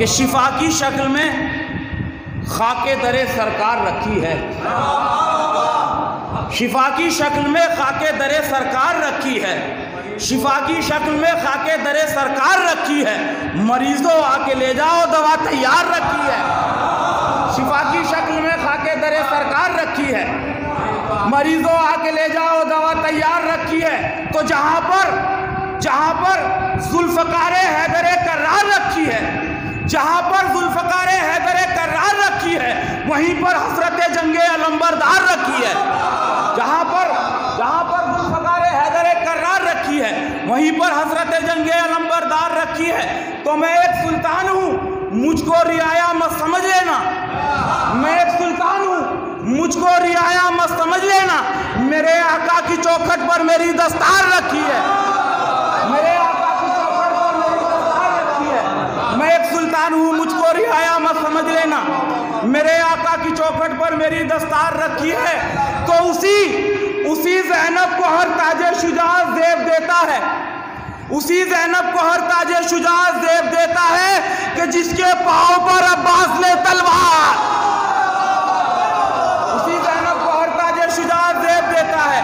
कि शिफा की शक्ल में खाके दरे सरकार रखी है, शिफा की शक्ल में खाके दरे सरकार रखी है, शिफा की शक्ल में खाके दरे सरकार रखी है। मरीजों आके ले जाओ दवा तैयार रखी है। शिफा की शक्ल में खाके दरे सरकार रखी है, मरीजों आके ले जाओ दवा तैयार रखी है। तो जहां पर जुल्फ़कारे हैदरे कर्रार रखी है, जहां पर जुल्फ़कारे हैदरे कर्रार रखी है, वहीं पर हज़रत जंगे अलंबरदार रखी है। जहां पर जुल्फ़कारे हैदरे कर्रार रखी है, वहीं पर हज़रत जंगे अलंबरदार रखी है। तो मैं एक सुल्तान हूँ, मुझको रियाया मत समझ लेना। मैं एक सुल्तान हूँ, मुझको रियाया मत समझ लेना। मेरे आका की चौखट पर मेरी दस्तार रखी है, मेरे आका की चौखट पर मेरी दस्तार रखी है। मैं एक सुल्तान हूँ, मुझको रियाया मत समझ लेना। मेरे आका की चौखट पर मेरी दस्तार रखी है। तो उसी ज़ैनब को हर ताजे शुजाअत ज़ेब देता है, उसी ज़ैनब को हर ताजे शुजाअत ज़ेब देता है कि जिसके पाँव पर अब्बास ने तलवार, उसी ज़ैनब को हर ताजे शुजाअत ज़ेब देता है,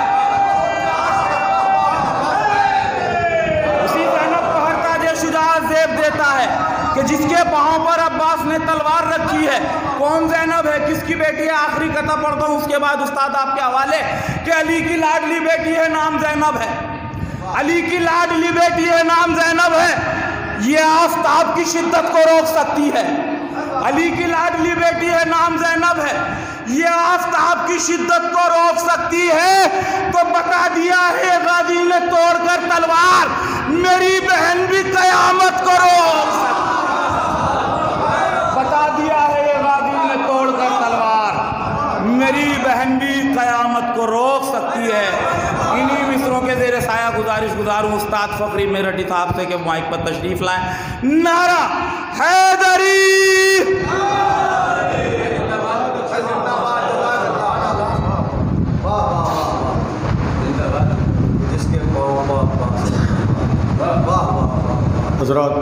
उसी ज़ैनब को हर ताजे शुजाअत ज़ेब देता है कि जिसके पाँव पर अब्बास ने तलवार रखी है। कौन ज़ैनब है, किसकी बेटी है? आखिरी कथा पढ़ता हूँ, उसके बाद उस्ताद आपके हवाले। कि अली की लाडली बेटी है, नाम ज़ैनब है। अली की लाडली बेटी है, नाम ज़ैनब है। ये आफताब की शिद्दत को रोक सकती है। अली की लाडली बेटी है, नाम ज़ैनब है। ये आफताब की शिद्दत को रोक सकती है। तो बता दिया है गाजी ने तोड़कर तलवार, मेरी बहन भी कयामत को रोक सकती है। बता दिया है ये गाजी ने तोड़कर तलवार, मेरी बहन भी कयामत को रोक सकती है। इन्हीं मिसरों के ज़ेरे साया गुजारूँ उस्ताद फ़खरी मेरठी साहब से कि माइक पर तशरीफ़ लाए। नारा हैदरी, हज़रात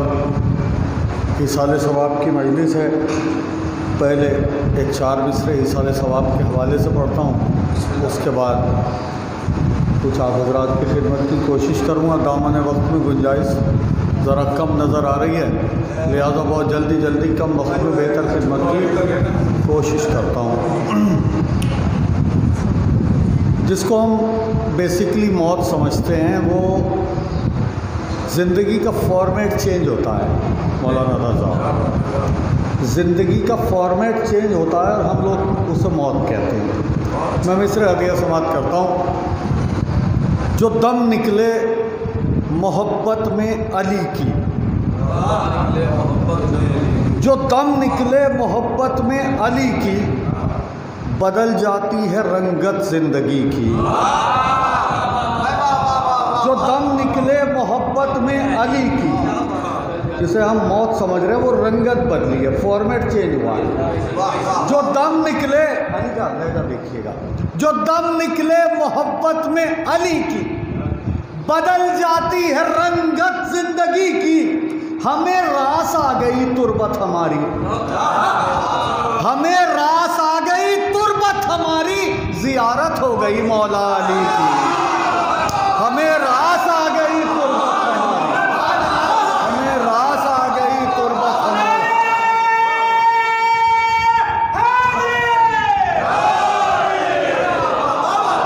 इसाले सवाब की मजलिस है। पहले एक 4 मिसरे इसाले सवाब के हवाले से पढ़ता हूँ, उसके बाद कुछ आप हज़रात की खिदमत की कोशिश करूँगा। दामन वक्त में गुंजाइश ज़रा कम नज़र आ रही है, लिहाजा बहुत जल्दी कम वक्त में बेहतर खिदमत की कोशिश करता हूँ। जिसको हम बेसिकली मौत समझते हैं, वो ज़िंदगी का फॉर्मेट चेंज होता है। मौलाना रज़ा, ज़िंदगी का फॉर्मेट चेंज होता है और हम लोग उसे मौत कहते हैं। मैं मिसरे हदिया समाप्त करता हूँ। जो दम निकले मोहब्बत में अली की, जो दम निकले मोहब्बत में अली की, बदल जाती है रंगत ज़िंदगी की। जो दम निकले मोहब्बत में अली की, जिसे हम मौत समझ रहे हैं, वो रंगत बदली है, फॉर्मेट चेंज हुआ है। जो दम निकले, अली का लहजा देखिएगा, जो दम निकले मोहब्बत में अली की, बदल जाती है रंगत ज़िंदगी की। हमें रास आ गई तुरबत हमारी, हमें रास आ गई तुरबत हमारी, ज़ियारत हो गई मौला अली की। हमें रास आ गई तुरबत हमारी, हमें रास आ गई तुरबत हमारी।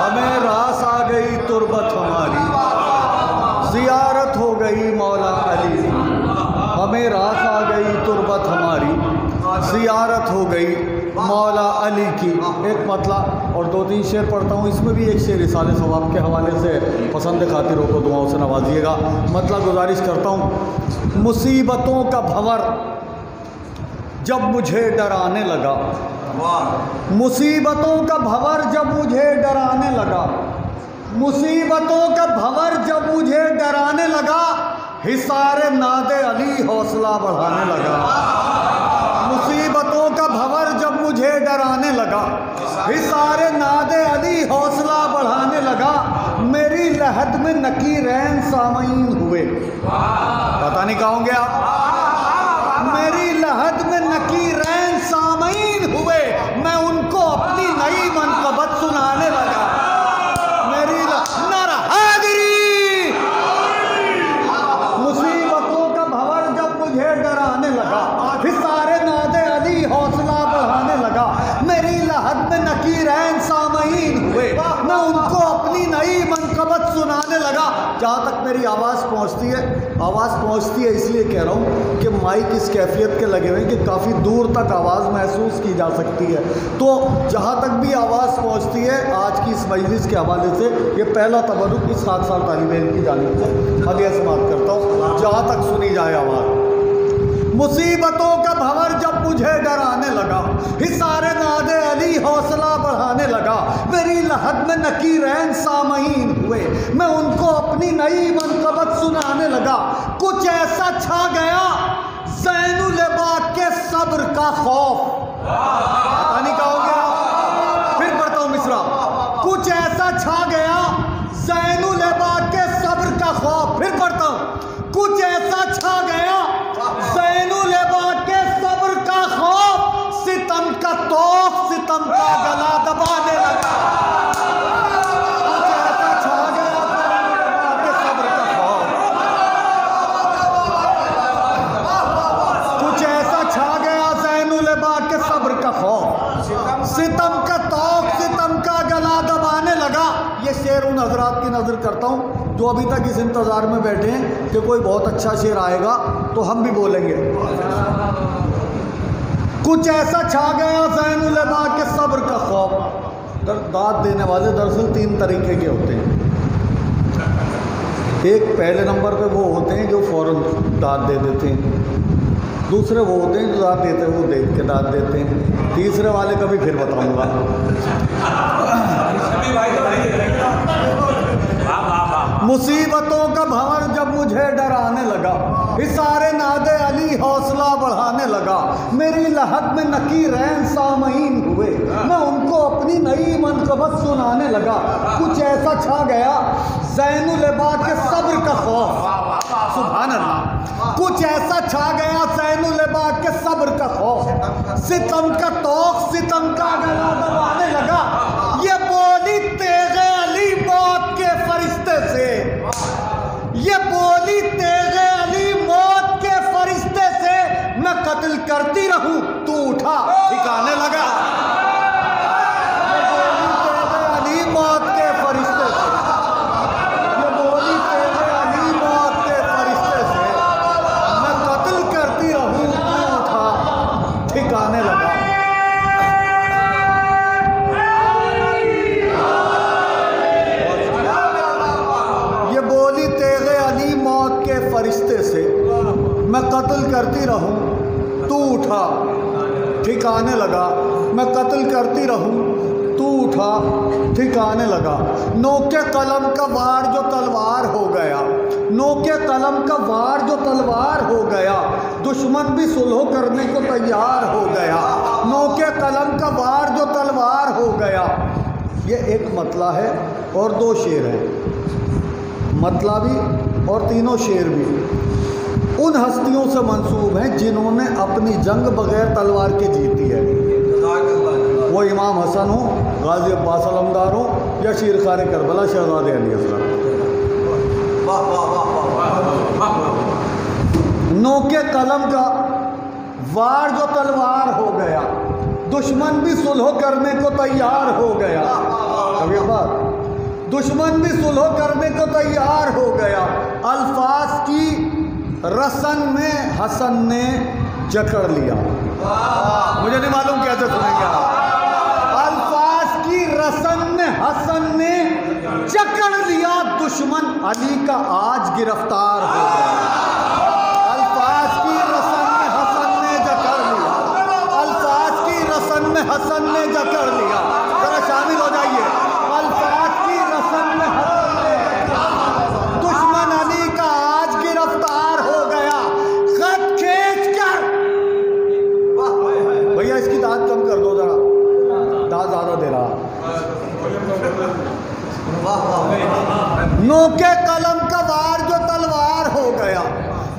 हमें रास आ गई तुरबत हमारी, ज़ियारत हो गई मौला अली की। हमें रास आ गई तुरबत हमारी, ज़ियारत हो गई मौला अली की। एक मतला और 2-3 शेर पढ़ता हूँ। इसमें भी एक शेर रिसाले सवाब के हवाले से पसंद खातिरों को दुआओं से नवाजिएगा। मतलब गुजारिश करता हूँ। मुसीबतों का भंवर जब मुझे डराने लगा, मुसीबतों का भंवर जब मुझे डराने लगा, मुसीबतों का भंवर जब मुझे डराने लगा, हिसारे नादे अली हौसला बढ़ाने लगा। मुसीबतों का भंवर जब मुझे डराने लगा, हिसारे नादे अली हौसला बढ़ाने लगा। मेरी लहद में नकीरैन सामईन हुए, पता नहीं कहाँ होंगे आप। मेरी लहद जहाँ तक मेरी आवाज़ पहुँचती है इसलिए कह रहा हूँ कि माइक इस कैफियत के लगे हुए हैं कि काफ़ी दूर तक आवाज़ महसूस की जा सकती है। तो जहाँ तक भी आवाज़ पहुँचती है आज की इस मजलिस के हवाले से ये पहला तबरुक इस 7 साल तालिब इल्म की जानिब से हदिया समात करता हूँ, जहाँ तक सुनी जाए आवाज़। मुसीबतों का भंवर जब मुझे डराने लगा, हिसारे नादे अली हौसला बढ़ाने लगा, मेरी लहद में नकीरैन सामईन हुए, मैं उनको अपनी नई मनकबत सुनाने लगा। कुछ ऐसा छा गया ज़ैनुल बाग के सब्र का खौफ, पता नहीं क्या हो गया, फिर पढ़ता हूँ मिसरा। कुछ ऐसा छा गया ज़ैनुल बाग के सब्र का खौफ, फिर पढ़ता हूँ। कुछ ऐसा छा गया ज़ैनुल बाग के सब्र का खौफ, सितम का तौफ सितम का गला दबाने लगा। कुछ ऐसा छा गया ज़ैनुल बाग के सब्र का खौफ, कुछ ऐसा छा गया ज़ैनुल बाग के सब्र का खौफ, सितम का तौफ सितम का गला दबाने लगा। ये शेर उन हजरात की नज़र करता हूँ जो अभी तक इस इंतज़ार में बैठे हैं कि कोई बहुत अच्छा शेर आएगा तो हम भी बोलेंगे। कुछ ऐसा छा गया ज़ैनुल बाग के सब्र का खौफ। दाद देने वाले दरअसल 3 तरीके के होते हैं। एक पहले नंबर पे वो होते हैं जो फ़ौरन दाद दे देते हैं, दूसरे वो होते हैं जो दाद देते हैं वो देख के दाद देते हैं, तीसरे वाले कभी फिर बताऊँगा। मुसीबतों का भंवर जब मुझे डराने लगा, हिसारे नादे अली हौसला बढ़ाने लगा, मेरी लहद में नकीरैन सामईन हुए, मैं उनको अपनी नई मनकबत सुनाने लगा। कुछ ऐसा छा गया ज़ैनुल बाग के सब्र का खौफ, सुभान अल्लाह। कुछ ऐसा छा गया ज़ैनुल बाग के सब्र का खौफ, सितम का तौक सितम का गला दबाने लगा। ये बोली तेगे अली मौत के फरिश्ते से, ये बोली तेगे अली मौत के फरिश्ते से, मैं कत्ल करती रहूं तू उठा ठिकाने लगा। ये बोली तेगे अली मौत के फरिश्ते से, ये बोली तेगे अली मौत के फरिश्ते से, मैं कत्ल करती रहूं तू उठा ठिकाने लगा। फरिश्ते से मैं कत्ल करती रहूं तू उठा ठिकाने लगा, मैं कत्ल करती रहूं तू उठा ठिकाने लगा। नोके कलम का वार जो तलवार हो गया, नोके कलम का वार जो तलवार हो गया, दुश्मन भी सुलह करने को तैयार हो गया। नोके कलम का वार जो तलवार हो गया। ये एक मतला है और 2 शेर हैं, मतला भी और तीनों शेर भी उन हस्तियों से मंसूब हैं जिन्होंने अपनी जंग बगैर तलवार के जीती है। वो इमाम हसन हो, गाजी अब्बास अलमदार हो या शीर खार करबला शहजादे अली असलम। नोके कलम का वार जो तलवार हो गया, दुश्मन भी सुलह करने को तैयार हो गया। कभी बात दुश्मन भी सुलह करने को तैयार हो गया। अल्फाज की रसन में हसन ने जकड़ लिया। मुझे नहीं मालूम कैसे सुनेंगे आप। अल्फाज की रसन में हसन ने जकड़ लिया, दुश्मन अली का आज गिरफ्तार हो गया। अल्फाज की रसन में हसन ने जकड़ लिया, अल्फाज की रसन में हसन ने जकड़ लिया। जरा शामिल हो जाइए। अल्फाज की रसन में हसन ने, दुश्मन अली का आज गिरफ्तार हो गया। खत खींच कर, भैया इसकी दाद कम कर दो जरा, दाद ज़्यादा दे रहा। नोके कलम का वार जो तलवार हो गया,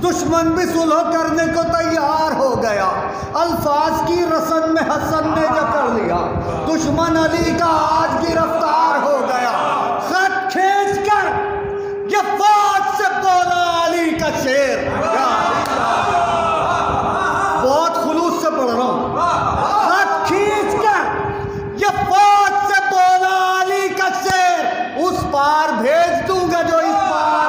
दुश्मन भी सुलह करने को तैयार हो गया। अल्फाज की रसन में हसन ने जकड़ लिया, दुश्मन अली का आज गिरफ्तार हो गया। खत खींच कर ये फौज से बोला अली का शेर, बहुत खुलूस से पढ़ रहा हूं। खत खींच कर ये फौज से बोला अली का शेर, उस पार भेज दूंगा जो इस पार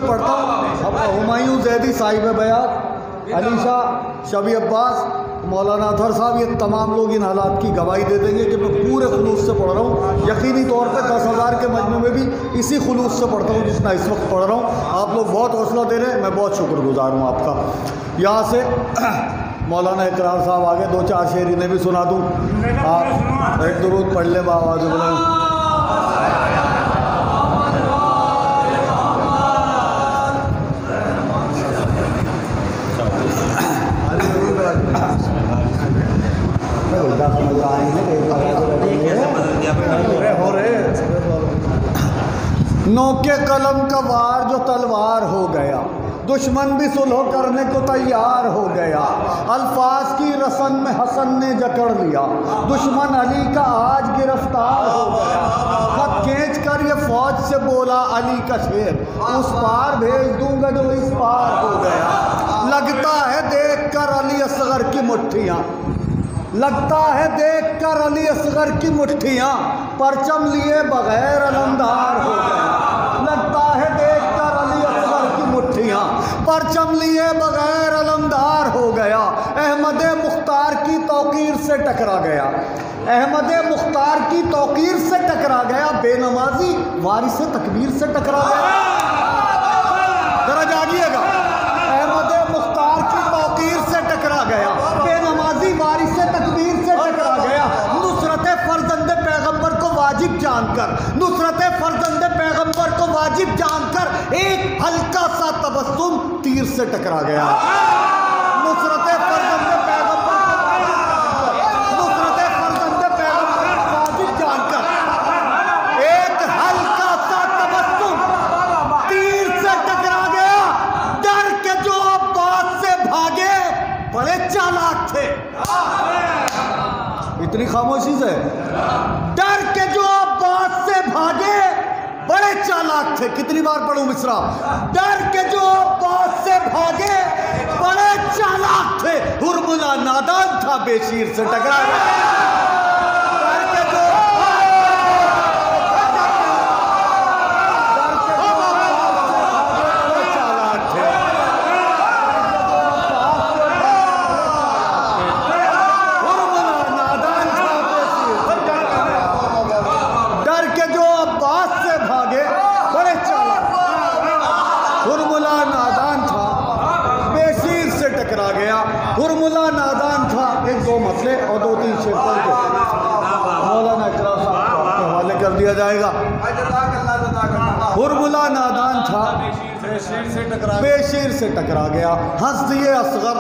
पढ़ता हूँ। अब हुमायूं ज़ैदी साहिब बयात, अली शाह, शबी अब्बास, मौलाना अतहर साहब, ये तमाम लोग इन हालात की गवाही दे देंगे कि मैं पूरे खुलूस से पढ़ रहा हूँ। यकीनी तौर पे 10,000 के मजमू में भी इसी खुलूस से पढ़ता हूँ जितना इस वक्त पढ़ रहा हूँ। आप लोग बहुत हौसला दे रहे हैं, मैं बहुत शुक्रगुजार हूँ आपका। यहाँ से मौलाना इकरार साहब आगे 2-4 शेर इन्हें भी सुना दूँ। आप एक दुरूद पढ़ ले आवाज़ बुलंद। नोके कलम का वार जो तलवार हो गया, दुश्मन भी सुलह करने को तैयार हो गया। अल्फाज की रसन में हसन ने जकड़ लिया, दुश्मन अली का आज गिरफ्तार हो गया। खत खींच कर ये फौज से बोला अली का शेर, उस पार भेज दूंगा जो इस पार हो गया। लगता है देख कर अली असगर की मुट्ठियाँ, लगता है देख कर अली असगर की मुट्ठियाँ, परचम लिए बगैर अलमदार हो गया। लगता है देख कर अली असगर की मुट्ठियाँ, परचम लिए बगैर अलमदार हो गया। अहमद मुख्तार की तौकीर से टकरा गया, अहमद मुख्तार की तौकीर से टकरा गया। बेनमाजी वारिस तकबीर से टकरा गया। जरा जागिएगा, अहमद मुख्तार की तौकीर से टकरा गया, बेनमाजी वारिस तकबीर से टकरा गया। नुसरत फर्जंद पैगंबर को वाजिब जानकर, नुसरत फर्जंद पैगंबर को वाजिब जानकर एक हल्का सा तबस्सुम तीर से टकरा गया। नुसरत फर्जंद पैगंबर, नुसरत फर्जंद पैगंबर को वाजिब जानकर एक हल्का सा तबस्सुम तीर से टकरा गया। डर के जो अब्बास से भागे बड़े चालाक थे। इतनी खामोशी से, डर के जो अब्बास से भागे बड़े चालाक थे। कितनी बार पढ़ूं मिसरा, डर के जो अब्बास से भागे बड़े चालाक थे। हुरमुला नादान था बेशीर से टकरा गया। हुरमुला नादान था। एक दो मसले और 2-3 शेर पढ़ के मौलाना इकरार साहब के हवाले कर दिया जाएगा। हुरमुला नादान था, बेशीर से टकरा गया। हंस दिए असगर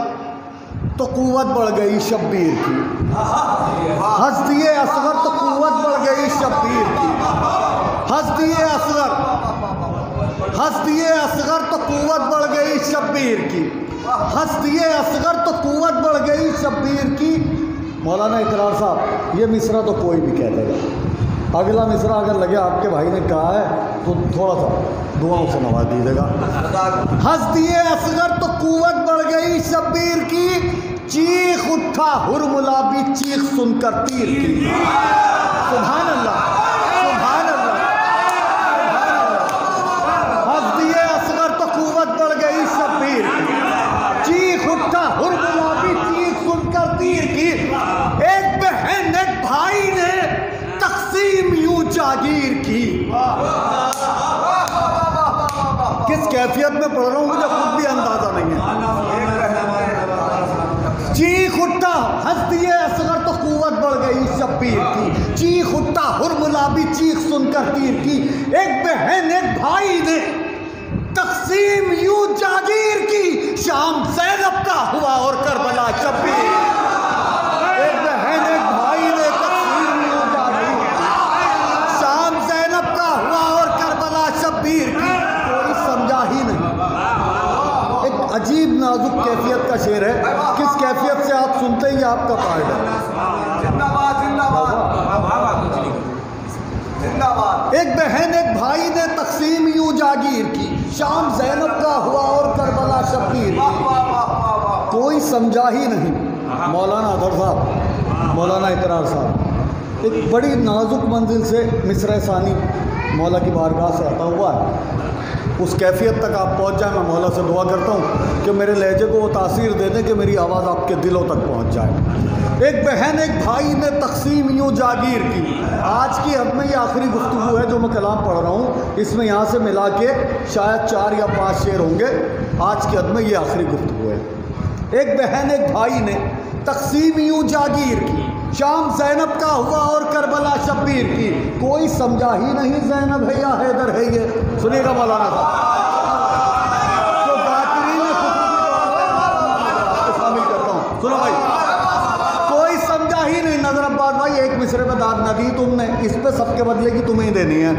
तो कुव्वत बढ़ गई शब्बीर की, हंस दिए असगर तो कुव्वत बढ़ गई शब्बीर की। हंस दिए असगर, हंस दिए असगर तो कुव्वत बढ़ गई शब्बीर की, हंस दिए असगर तो कुव्वत बढ़ गई शब्बीर की। मौलाना इकरार साहब, ये मिसरा तो कोई भी कह देगा। अगला मिसरा अगर लगे आपके भाई ने कहा है तो थोड़ा सा दुआओं से नवाज दीजिएगा। हंस दिए असगर तो कुव्वत बढ़ गई शब्बीर की, चीख उठा हुरमुला भी चीख सुनकर तीर की। सुभान अल्लाह, सुभान अल्लाह। हंस दिए असगर तो कुव्वत बढ़ गई शब्बीर की, चीख उठा हुरमुला भी चीख सुनकर तीर की। एक बहन एक भाई ने तकसीम यूं जागीर की। किस कैफियत में पढ़ रहा हूं मुझे खुद भी अंदाजा नहीं है। चीख उठा, हंस दिए असगर तो कुव्वत बढ़ गई शब्बीर की, चीख उठा हुरमुला भी चीख सुनकर तीर की। एक बहन एक भाई ने तकसीम यूं जागीर की, शाम ज़ैनब का हुआ और करबला शब्बीर। एक बहन एक भाई ने तकसीम यूं जागीर की, शाम ज़ैनब का हुआ और करबला शब्बीर की। कोई समझा ही नहीं। एक अजीब नाजुक कैफियत का शेर है। किस कैफियत से आप सुनते ही आपका पार्ट है। जिंदाबाद जिंदाबाद। एक बहन एक भाई ने तकसीम यूं जागीर की, शाम ज़ैनब का हुआ और करबला शब्बीर। कोई समझा ही नहीं। मौलाना अतहर साहब, मौलाना इकरार साहब एक बड़ी नाजुक मंजिल से मिसरा सानी मौला की बारगाह से आता हुआ है। उस कैफियत तक आप पहुंच जाए। मैं मौला से दुआ करता हूं कि मेरे लहजे को वो तासीर दे दें कि मेरी आवाज़ आपके दिलों तक पहुंच जाए। एक बहन एक भाई ने तकसीम यूँ जागीर की। आज की हद में ये आखिरी गुफ्तगू है जो मैं कलाम पढ़ रहा हूँ। इसमें यहाँ से मिला के शायद 4 या 5 शेर होंगे। आज की हद में ये आखिरी गुफ्तगू है। एक बहन एक भाई ने तकसीम यूँ जागीर की। शाम ज़ैनब का हुआ और करबला शब्बीर की। कोई समझा ही नहीं ज़ैनब है या हैदर है ये। सुनिएगा मौलाना साहब, तो जाकिरीन शामिल करता हूँ। सुनो भाई, कोई समझा ही नहीं। नजर अब्बास भाई एक मिसरे में दाद न दी तुमने, इस पे सबके बदले की तुम्हें ही देनी है।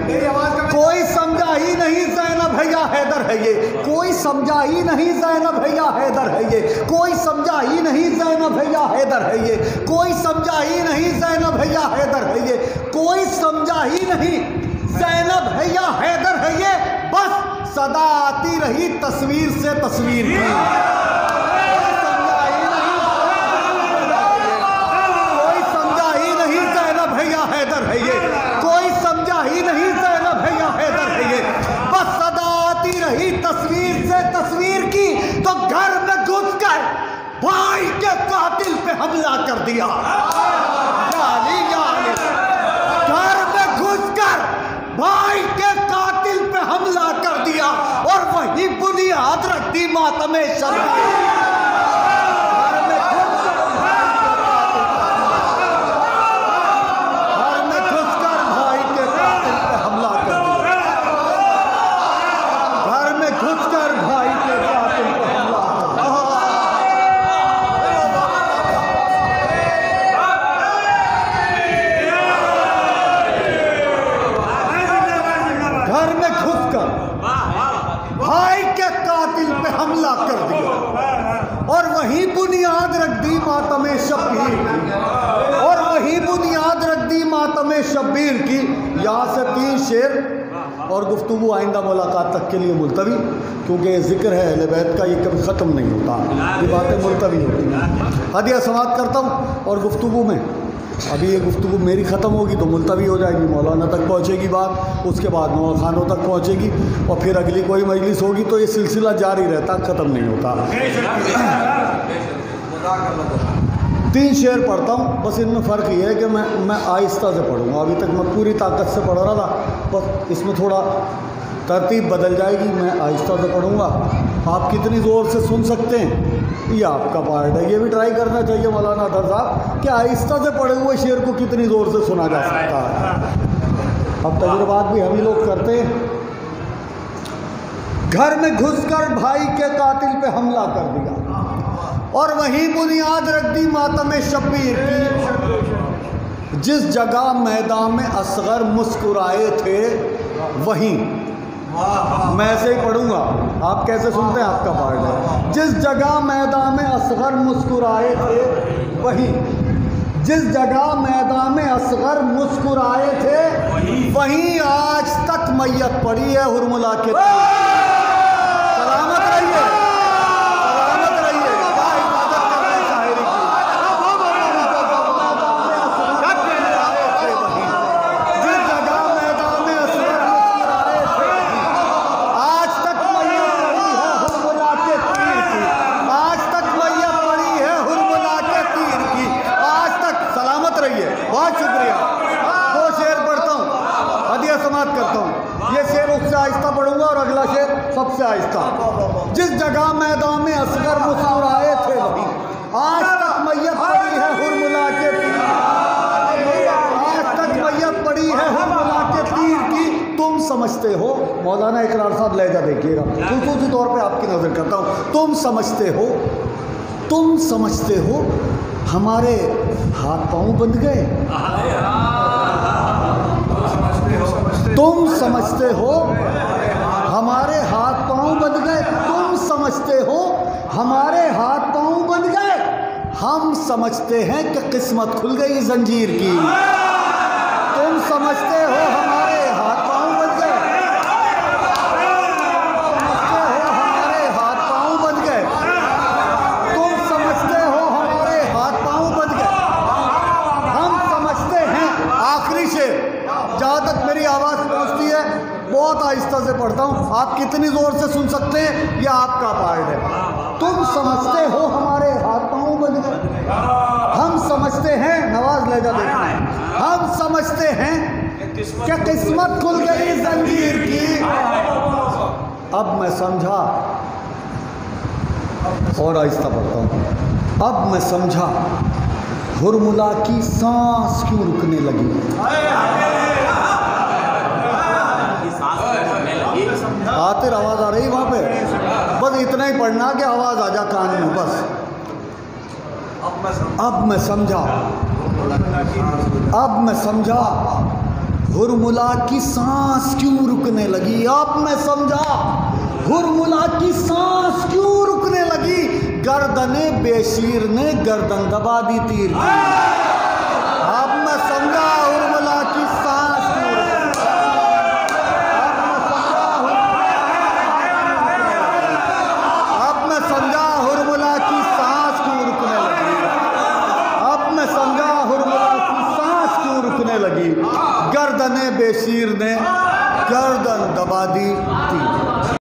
कोई समझा ही नहीं ज़ैनब है या हैदर है ये। कोई समझा ही नहीं ज़ैनब है या हैदर है ये। कोई समझा ही नहीं ज़ैनब है या हैदर है ये। कोई समझा ही नहीं ज़ैनब है या हैदर है ये। कोई समझा ही नहीं ज़ैनब है या हैदर है ये। बस सदा आती रही तस्वीर से तस्वीर की। हैदर है ये। कोई समझा ही नहीं ज़ैनब है या हैदर है ये। बस सदा आती रही तस्वीर से तस्वीर की। तो घर में घुस कर भाई के कातिल पे हमला कर दिया। घर में घुस कर भाई के कातिल पे हमला कर दिया और वही बुनियाद रख दी मातमे शर्म। और वही बुनियाद रख दी मातमे शब्बीर की। और वही बुनियाद रख दी मातमे शब्बीर की। यहाँ से 3 शेर और गुफ्तगू आइंदा मुलाकात तक के लिए मुलतवी, क्योंकि ज़िक्र है अहले बैत का, ये कभी ख़त्म नहीं होता, ये बातें मुलतवी होती हैं। हदिया समात करता हूँ और गुफ्तगू में अभी ये गुफ्तगू मेरी ख़त्म होगी तो मुलतवी हो जाएगी, मौलाना तक पहुँचेगी बात, उसके बाद नवा खानों तक पहुँचेगी और फिर अगली कोई मजलिस होगी तो ये सिलसिला जारी रहता, ख़त्म नहीं होता। 3 शेर पढ़ता हूँ, बस इनमें फ़र्क ये है कि मैं आहिस्ता से पढ़ूँगा। अभी तक मैं पूरी ताकत से पढ़ रहा था, बस इसमें थोड़ा तरतीब बदल जाएगी। मैं आहिस्ता से पढ़ूँगा। आप कितनी ज़ोर से सुन सकते हैं ये आपका पार्ट है। ये भी ट्राई करना चाहिए मौलाना अतर साहब कि आहिस्ता से पढ़े हुए शेर को कितनी ज़ोर से सुना जा सकता है। अब तजुर्बात भी हम ही लोग करते हैं। घर में घुसकर भाई के कातिल पे हमला कर दिया और वही बुनियाद रख दी मातमे शब्बीर की। जिस जगह मैदान में असगर मुस्कुराए थे वहीं, मैं ऐसे ही पढ़ूंगा, आप कैसे सुनते हैं आपका पार्ट है। जिस जगह मैदान में असगर मुस्कुराए थे वहीं, जिस जगह मैदान में असगर मुस्कुराए थे वहीं आज तक मैयत पड़ी है हुरमुला के। सलामत रहिए, सलामत रहिए। क्या इबादत कर रहे हैं शायरी की। जिस जगह मैदान में असगर मुस्कुराए थे आज तक मैयत पड़ी है हुरमुला के तीर की। आज तक मैयत पड़ी है हुरमुला के तीर की। आज तक सलामत रहिए। बहुत शुक्रिया। 2 शेर पढ़ता हूँ, हदिया समात करता हूँ। ये शेर उससे आहिस्ता पढ़ूंगा और अगला शेर सबसे आहिस्ता। जिस जगह मैदान में असगर मुस्कुराए थे वहीं आज तक मैयत पड़ी है हुरमुला के तीर। आज तक मैयत पड़ी है हुरमुला के तीर की। तुम समझते हो, मौलाना इकरार साहब लहजा देखिएगा, खुसूसी तौर पे आपकी नज़र करता हूँ। तुम समझते हो, तुम समझते हो हमारे हाथ पाँव बंध गए। तुम समझते हो हमारे हाथ पाँव बंध गए। तुम समझते हो हमारे हाथ पाँव बंध गए। हम समझते हैं कि किस्मत खुल गई जंजीर की। तुम समझते हो हमारे हाथ पाँव बंध गए। समझते हो हमारे हाथ पाँव बंध गए। तुम समझते हो हमारे हाथ पाँव बंध गए। हम समझते हैं। आखिरी शेर, जहाँ तक मेरी आवाज़ पहुँचती है बहुत आहिस्ता से पढ़ता हूँ, आप कितनी जोर से सुन सकते हैं, यह आपका पार्ट है। तुम समझते हो हमारे हाथ पांव बन गए, हम समझते हैं, नवाज लहजा देखना, हम समझते हैं क्या किस्मत खुल गई जंजीर की। अब मैं समझा, और आहिस्ता पढ़ता हूँ, अब मैं समझा हुरमुला की सांस क्यों रुकने लगी। आतिर आवाज आ रही वहां पे, बस इतना ही पढ़ना कि आवाज आ जा कान में, बस। अब मैं समझा, अब मैं समझा हुरमुला की सांस क्यों रुकने लगी। अब मैं समझा हुरमुला की सांस क्यों रुकने लगी। गर्दने बेशीर ने गर्दन दबा दी तीर की। अब मैं समझा हुरमुला की सांस क्यों रुकने लगी। अब मैं समझा हुरमुला की सांस क्यों रुकने लगी। अब मैं समझा हुरमुला की सांस क्यों रुकने लगी। गर्दने बेशीर ने गर्दन दबा दी थी।